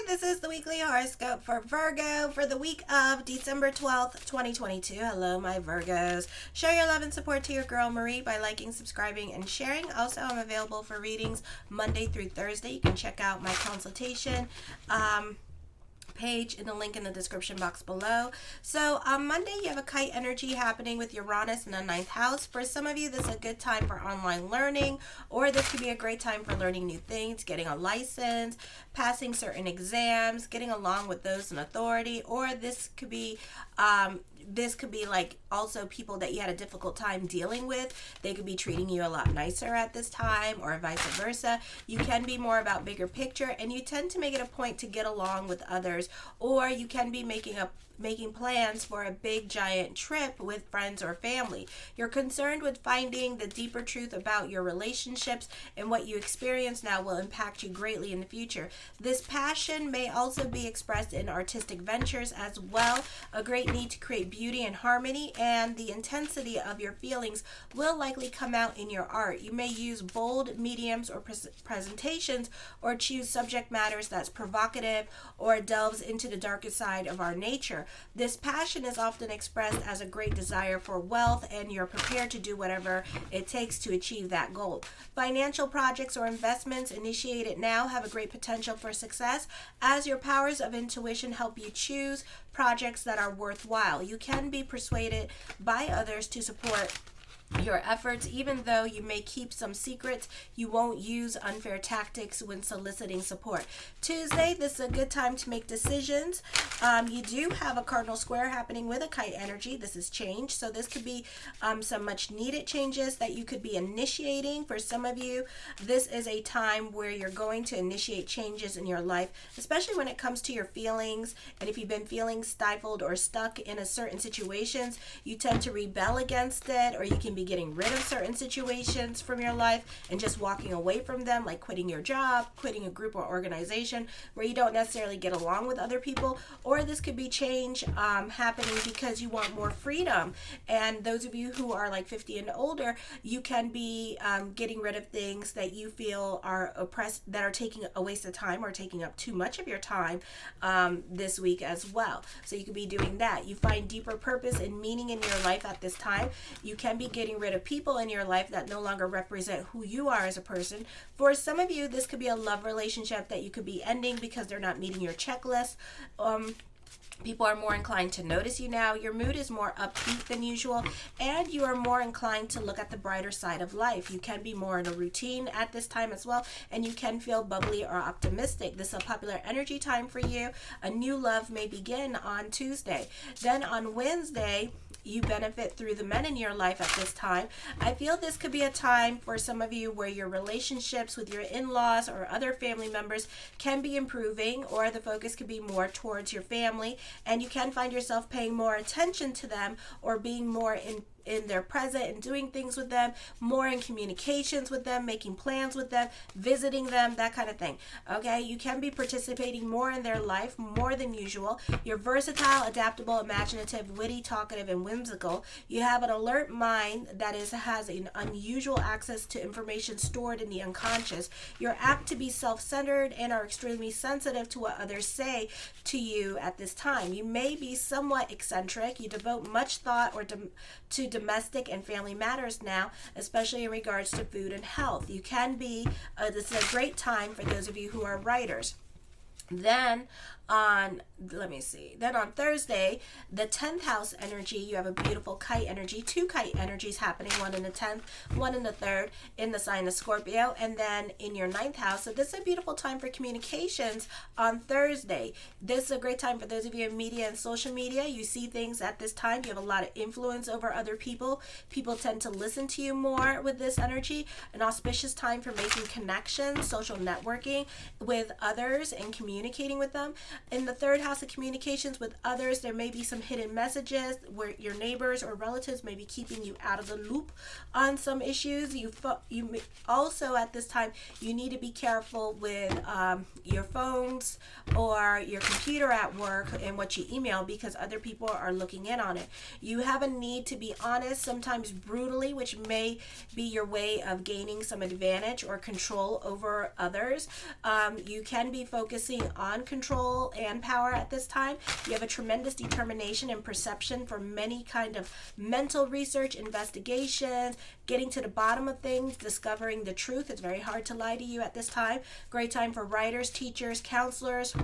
This is the weekly horoscope for Virgo for the week of December 12th, 2022. Hello, my Virgos. Show your love and support to your girl Marie by liking, subscribing, and sharing. Also, I'm available for readings Monday through Thursday. You can check out my consultation page in the link in the description box below. So on Monday, you have a kite energy happening with Uranus in the 9th house. For some of you, this is a good time for online learning, or this could be a great time for learning new things, getting a license, passing certain exams, getting along with those in authority, or this could be like also people that you had a difficult time dealing with. They could be treating you a lot nicer at this time, or vice versa. You can be more about bigger picture, and you tend to make it a point to get along with others, or you can be making plans for a big giant trip with friends or family. You're concerned with finding the deeper truth about your relationships, and what you experience now will impact you greatly in the future. This passion may also be expressed in artistic ventures as well. A great need to create beauty and harmony, and the intensity of your feelings will likely come out in your art. You may use bold mediums or presentations, or choose subject matters that's provocative or delves into the darker side of our nature. This passion is often expressed as a great desire for wealth, and you're prepared to do whatever it takes to achieve that goal. Financial projects or investments initiated now have a great potential for success, as your powers of intuition help you choose projects that are worthwhile. You can be persuaded by others to support your efforts. Even though you may keep some secrets, you won't use unfair tactics when soliciting support. Tuesday, this is a good time to make decisions. You do have a cardinal square happening with a kite energy. This is change, so this could be some much needed changes that you could be initiating. For some of you, this is a time where you're going to initiate changes in your life, especially when it comes to your feelings. And if you've been feeling stifled or stuck in a certain situations, you tend to rebel against it, or you can be getting rid of certain situations from your life and just walking away from them, like quitting your job, quitting a group or organization where you don't necessarily get along with other people. Or this could be change happening because you want more freedom. And those of you who are like 50 and older, you can be getting rid of things that you feel are oppressed, that are taking a waste of time or taking up too much of your time this week as well. So you could be doing that. You find deeper purpose and meaning in your life at this time. You can be getting rid of people in your life that no longer represent who you are as a person. For some of you, this could be a love relationship that you could be ending because they're not meeting your checklist. People are more inclined to notice you now. Your mood is more upbeat than usual, and you are more inclined to look at the brighter side of life. You can be more in a routine at this time as well, and you can feel bubbly or optimistic. This is a popular energy time for you. A new love may begin on Tuesday. Then on Wednesday, you benefit through the men in your life at this time. I feel this could be a time for some of you where your relationships with your in-laws or other family members can be improving, or the focus could be more towards your family, and you can find yourself paying more attention to them, or being more in their present and doing things with them, more in communications with them, making plans with them, visiting them, that kind of thing. Okay, you can be participating more in their life more than usual. You're versatile, adaptable, imaginative, witty, talkative, and whimsical. You have an alert mind that has an unusual access to information stored in the unconscious. You're apt to be self-centered and are extremely sensitive to what others say to you at this time. You may be somewhat eccentric. You devote much thought to domestic and family matters now, especially in regards to food and health. You can be, this is a great time for those of you who are writers. Then on Thursday, the 10th house energy, you have a beautiful kite energy, two kite energies happening, one in the 10th, one in the 3rd, in the sign of Scorpio, and then in your 9th house. So this is a beautiful time for communications on Thursday. This is a great time for those of you in media and social media. You see things at this time. You have a lot of influence over other people. People tend to listen to you more with this energy. An auspicious time for making connections, social networking with others, and communicating with them. In the third house of communications with others, there may be some hidden messages where your neighbors or relatives may be keeping you out of the loop on some issues. Also at this time, you need to be careful with your phones or your computer at work and what you email, because other people are looking in on it. You have a need to be honest, sometimes brutally, which may be your way of gaining some advantage or control over others. You can be focusing on control and power at this time. You have a tremendous determination and perception for many kind of mental research, investigations, getting to the bottom of things, discovering the truth. It's very hard to lie to you at this time. Great time for writers, teachers, counselors,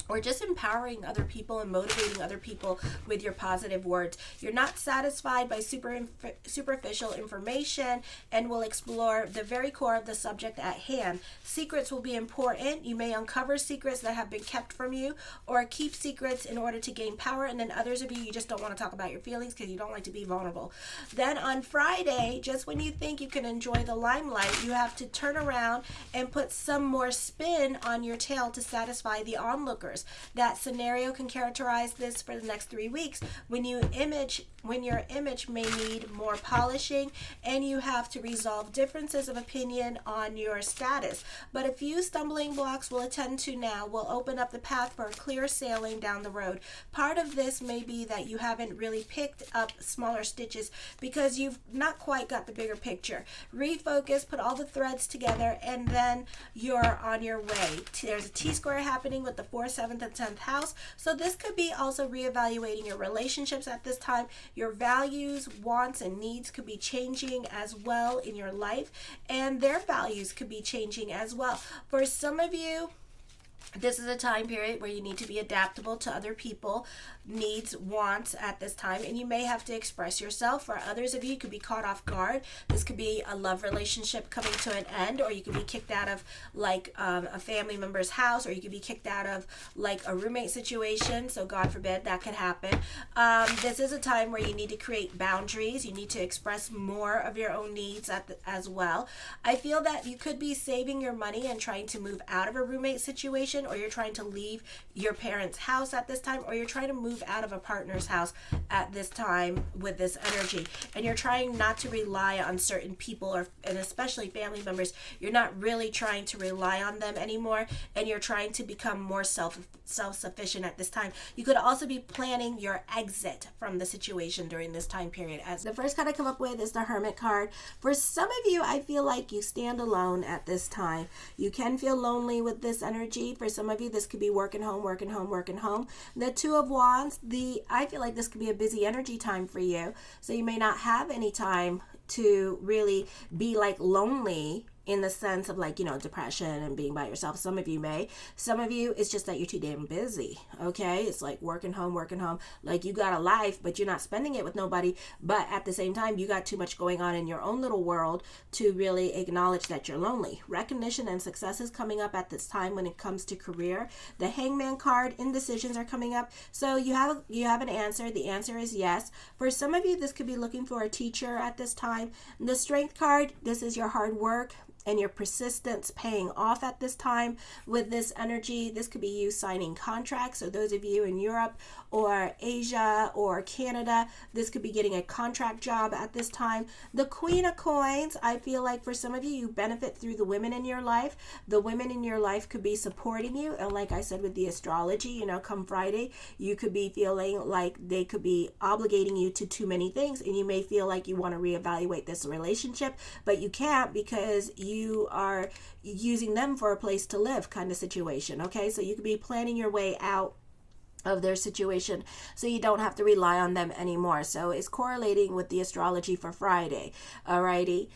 or just empowering other people and motivating other people with your positive words. You're not satisfied by superficial information and will explore the very core of the subject at hand. Secrets will be important. You may uncover secrets that have been kept from you or keep secrets in order to gain power. And then others of you just don't want to talk about your feelings because you don't like to be vulnerable. Then on Friday, just when you think you can enjoy the limelight, you have to turn around and put some more spin on your tail to satisfy the onlookers. That scenario can characterize this for the next 3 weeks when your image may need more polishing and you have to resolve differences of opinion on your status. But a few stumbling blocks we'll attend to now will open up the path for a clear sailing down the road. Part of this may be that you haven't really picked up smaller stitches because you've not quite got the bigger picture. Refocus, put all the threads together, and then you're on your way. There's a T-square happening with the 4th, 7th, and 10th house. So this could be also reevaluating your relationships at this time. Your values, wants, and needs could be changing as well in your life, and their values could be changing as well. For some of you, this is a time period where you need to be adaptable to other people, needs, wants at this time, and you may have to express yourself. For others of you, could be caught off guard. This could be a love relationship coming to an end, or you could be kicked out of like a family member's house, or you could be kicked out of like a roommate situation. So God forbid that could happen. This is a time where you need to create boundaries. You need to express more of your own needs as well. I feel that you could be saving your money and trying to move out of a roommate situation, or you're trying to leave your parents' house at this time, or you're trying to move out of a partner's house at this time with this energy, and you're trying not to rely on certain people, and especially family members. You're not really trying to rely on them anymore, and you're trying to become more self-sufficient at this time. You could also be planning your exit from the situation during this time period. As the first card I come up with is the Hermit card. For some of you, I feel like you stand alone at this time. You can feel lonely with this energy. For some of you, this could be working home. The Two of Wands, I feel like this could be a busy energy time for you. So you may not have any time to really be like lonely in the sense of like, depression and being by yourself. Some of you may. Some of you, it's just that you're too damn busy, okay? It's like working home. Like you got a life, but you're not spending it with nobody. But at the same time, you got too much going on in your own little world to really acknowledge that you're lonely. Recognition and success is coming up at this time when it comes to career. The Hangman card, indecisions are coming up. So you have an answer. The answer is yes. For some of you, this could be looking for a teacher at this time. The Strength card, this is your hard work and your persistence paying off at this time with this energy. This could be you signing contracts. So those of you in Europe or Asia or Canada, this could be getting a contract job at this time. The Queen of Coins, I feel like for some of you, you benefit through the women in your life. The women in your life could be supporting you. And like I said with the astrology, come Friday, you could be feeling like they could be obligating you to too many things. And you may feel like you want to reevaluate this relationship, but you can't because you are using them for a place to live kind of situation. Okay, so you could be planning your way out of their situation so you don't have to rely on them anymore. So it's correlating with the astrology for Friday. Alrighty.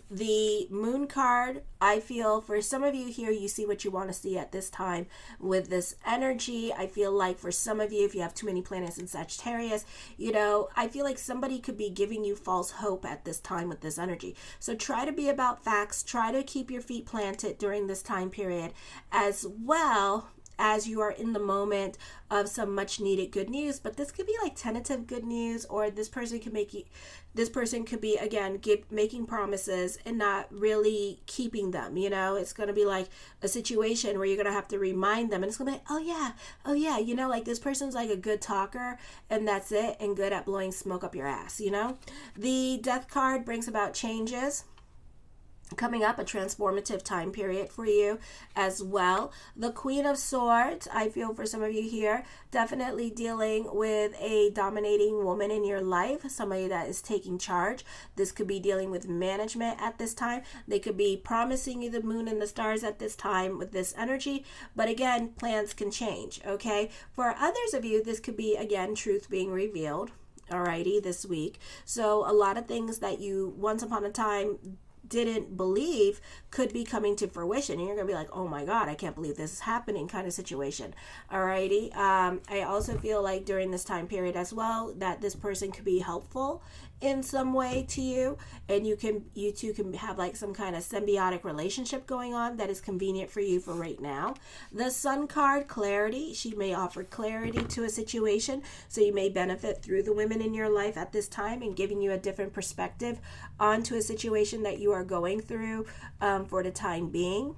The Moon card, I feel for some of you here, you see what you want to see at this time with this energy. I feel like for some of you, if you have too many planets in Sagittarius, I feel like somebody could be giving you false hope at this time with this energy. So try to be about facts. Try to keep your feet planted during this time period as well as you are in the moment of some much needed good news, but this could be like tentative good news, or this person could be again making promises and not really keeping them. It's going to be like a situation where you're going to have to remind them, and it's going to be like, oh yeah, like this person's like a good talker and that's it, and good at blowing smoke up your ass. The Death card brings about changes coming up, a transformative time period for you as well. The Queen of Swords, I feel for some of you here, definitely dealing with a dominating woman in your life, somebody that is taking charge. This could be dealing with management at this time. They could be promising you the moon and the stars at this time with this energy, but again, plans can change, okay? For others of you, this could be, again, truth being revealed, alrighty, this week. So a lot of things that you once upon a time didn't believe could be coming to fruition, and you're gonna be like, oh my god, I can't believe this is happening, kind of situation. Alrighty. I also feel like during this time period as well that this person could be helpful in some way to you, and you two can have like some kind of symbiotic relationship going on that is convenient for you for right now. The Sun card, clarity. She may offer clarity to a situation, so you may benefit through the women in your life at this time and giving you a different perspective onto a situation that you are going through for the time being,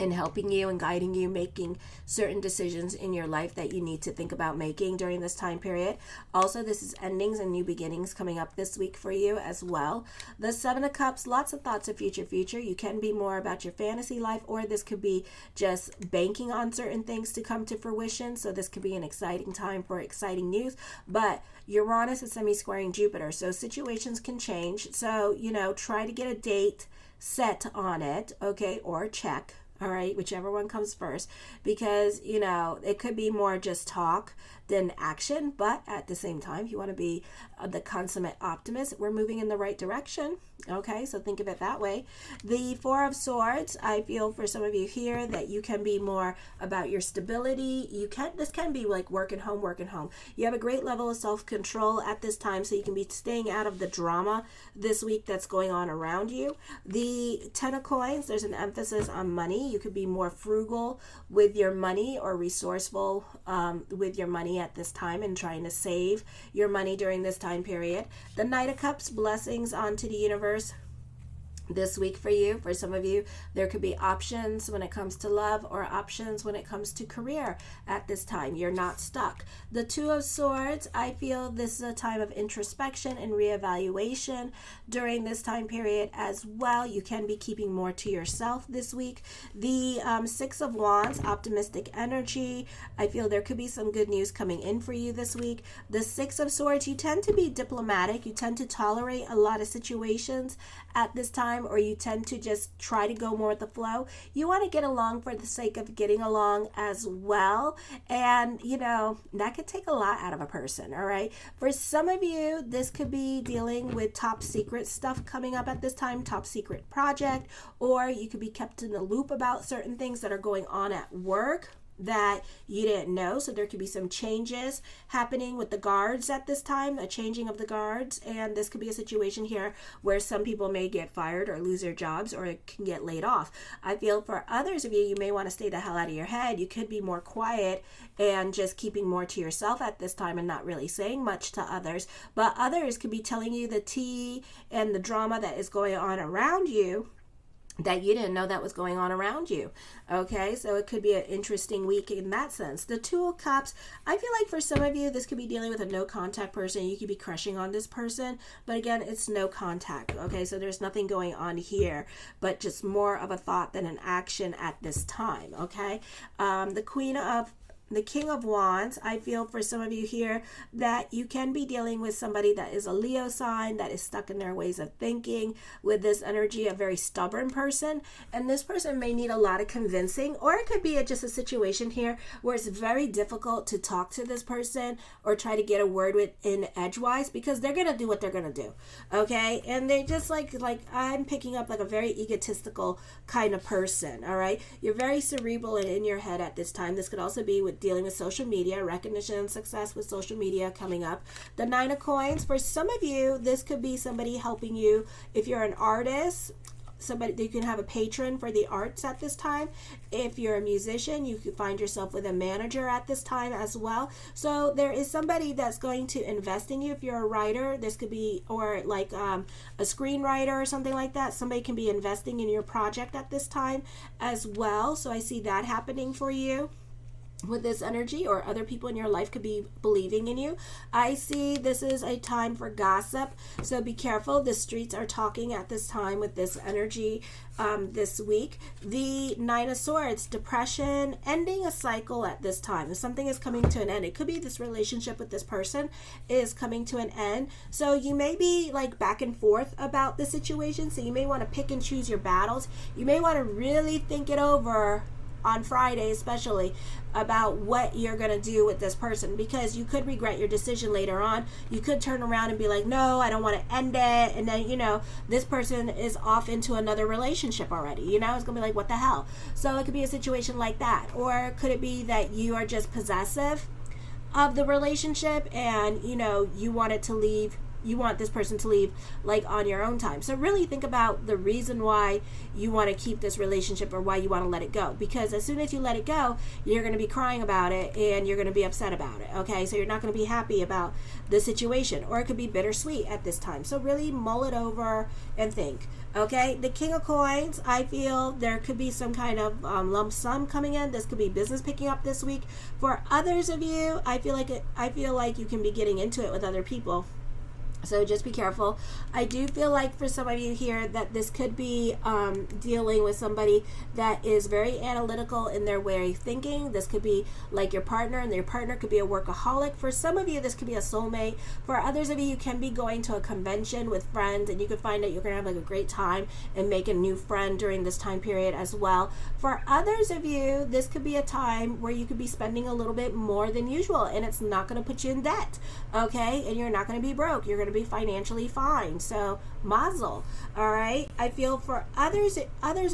and helping you and guiding you making certain decisions in your life that you need to think about making during this time period. Also, this is endings and new beginnings coming up this week for you as well. The Seven of Cups, lots of thoughts of future. You can be more about your fantasy life, or this could be just banking on certain things to come to fruition. So this could be an exciting time for exciting news, but Uranus is semi-squaring Jupiter, so situations can change. So, try to get a date set on it, okay, or check. All right, whichever one comes first, because, it could be more just talk than action, but at the same time, if you want to be the consummate optimist, we're moving in the right direction. Okay, so think of it that way. The Four of Swords, I feel for some of you here that you can be more about your stability. This can be like working home. You have a great level of self-control at this time, so you can be staying out of the drama this week that's going on around you. The Ten of Coins, there's an emphasis on money. You could be more frugal with your money, or resourceful with your money at this time, and trying to save your money during this time period. The Knight of Cups, blessings onto the universe this week for you. For some of you, there could be options when it comes to love, or options when it comes to career at this time. You're not stuck. The Two of Swords, I feel this is a time of introspection and reevaluation during this time period as well. You can be keeping more to yourself this week. The Six of Wands, optimistic energy. I feel there could be some good news coming in for you this week. The Six of Swords, you tend to be diplomatic. You tend to tolerate a lot of situations at this time, or you tend to just try to go more with the flow. You want to get along for the sake of getting along as well, and that could take a lot out of a person. All right, for some of you, this could be dealing with top secret stuff coming up at this time, top secret project, or you could be kept in the loop about certain things that are going on at work that you didn't know. So there could be some changes happening with the guards at this time, a changing of the guards, and this could be a situation here where some people may get fired or lose their jobs, or can get laid off. I feel for others of you, you may want to stay the hell out of your head. You could be more quiet and just keeping more to yourself at this time, and not really saying much to others, but others could be telling you the tea and the drama that is going on around you that you didn't know that was going on around you. Okay, so it could be an interesting week in that sense. The Two of Cups, I feel like for some of you, this could be dealing with a no contact person. You could be crushing on this person, but again, it's no contact. Okay, so there's nothing going on here, but just more of a thought than an action at this time. Okay, the King of Wands, I feel for some of you here that you can be dealing with somebody that is a Leo sign, that is stuck in their ways of thinking with this energy, a very stubborn person, and this person may need a lot of convincing, or it could be just a situation here where it's very difficult to talk to this person or try to get a word in edgewise, because they're going to do what they're going to do, okay? And they're just like I'm picking up like a very egotistical kind of person, all right? You're very cerebral and in your head at this time. This could also be with dealing with social media, recognition and success with social media coming up. The Nine of Coins, for some of you, this could be somebody helping you if you're an artist, somebody, you can have a patron for the arts at this time. If you're a musician, you could find yourself with a manager at this time as well. So there is somebody that's going to invest in you. If you're a writer, this could be, or like a screenwriter or something like that, somebody can be investing in your project at this time as well. So I see that happening for you with this energy, or other people in your life could be believing in you. I see this is a time for gossip, so be careful. The streets are talking at this time with this energy this week. The Nine of Swords, depression, ending a cycle at this time. If something is coming to an end, it could be this relationship with this person is coming to an end. So you may be like back and forth about the situation, so you may want to pick and choose your battles. You may want to really think it over on Friday, especially about what you're going to do with this person, because you could regret your decision later on. You could turn around and be like, no, I don't want to end it, and then, you know, this person is off into another relationship already. You know, it's going to be like, what the hell? So it could be a situation like that. Or could it be that you are just possessive of the relationship, and, you know, you want it to leave, you want this person to leave like on your own time. So really think about the reason why you want to keep this relationship, or why you want to let it go, because as soon as you let it go, you're going to be crying about it and you're going to be upset about it. Okay, so you're not going to be happy about the situation, or it could be bittersweet at this time. So really mull it over and think. Okay, the King of Coins, I feel there could be some kind of lump sum coming in. This could be business picking up this week. For others of you, I feel like you can be getting into it with other people. So just be careful. I do feel like for some of you here that this could be dealing with somebody that is very analytical in their way of thinking. This could be like your partner, and your partner could be a workaholic. For some of you, this could be a soulmate. For others of you, you can be going to a convention with friends, and you could find that you're going to have like a great time and make a new friend during this time period as well. For others of you, this could be a time where you could be spending a little bit more than usual, and it's not going to put you in debt. Okay, and you're not going to be broke. You're going to be financially fine. So mazel. All right, I feel for others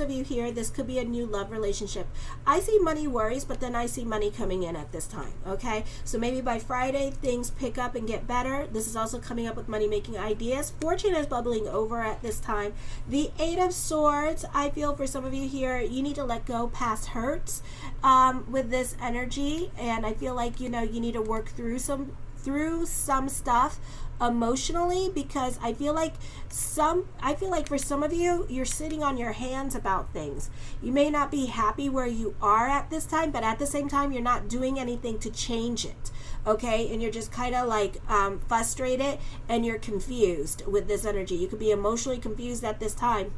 of you here, this could be a new love relationship. I see money worries, but then I see money coming in at this time. Okay, so maybe by Friday things pick up and get better. This is also coming up with money making ideas. Fortune is bubbling over at this time. The Eight of Swords, I feel for some of you here, you need to let go past hurts with this energy, and I feel like, you know, you need to work through some stuff emotionally, because I feel like for some of you, you're sitting on your hands about things. You may not be happy where you are at this time, but at the same time, you're not doing anything to change it. Okay, and you're just kind of like frustrated, and you're confused with this energy. You could be emotionally confused at this time,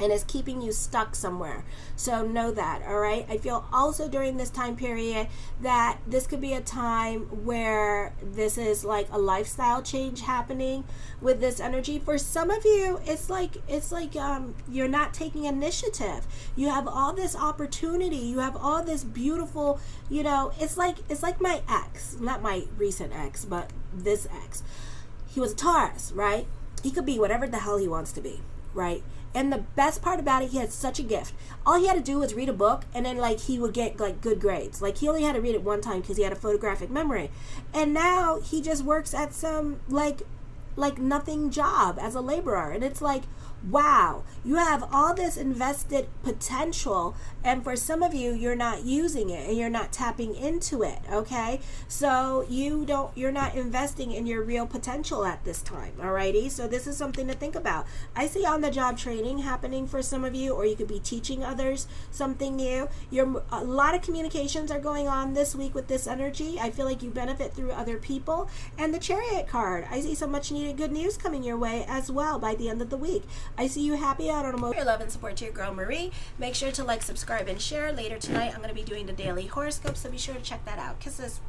and it's keeping you stuck somewhere. So know that, all right? I feel also during this time period that this could be a time where this is like a lifestyle change happening with this energy. For some of you, it's like you're not taking initiative. You have all this opportunity. You have all this beautiful, you know, it's like my ex, not my recent ex, but this ex. He was a Taurus, right? He could be whatever the hell he wants to be, right? And the best part about it, he had such a gift. All he had to do was read a book, and then like he would get like good grades. Like he only had to read it one time because he had a photographic memory. And now he just works at some like nothing job as a laborer. And it's like, wow, you have all this invested potential, and for some of you, you're not using it and you're not tapping into it. Okay, so you're not investing in your real potential at this time. Alrighty, so this is something to think about. I see on the job training happening for some of you, or you could be teaching others something new. A lot of communications are going on this week with this energy. I feel like you benefit through other people. And the Chariot card, I see so much needed good news coming your way as well by the end of the week. I see you happy out on a your love and support to your girl Marie. Make sure to like, subscribe, and share. Later tonight, I'm going to be doing the daily horoscope, so be sure to check that out. Kisses.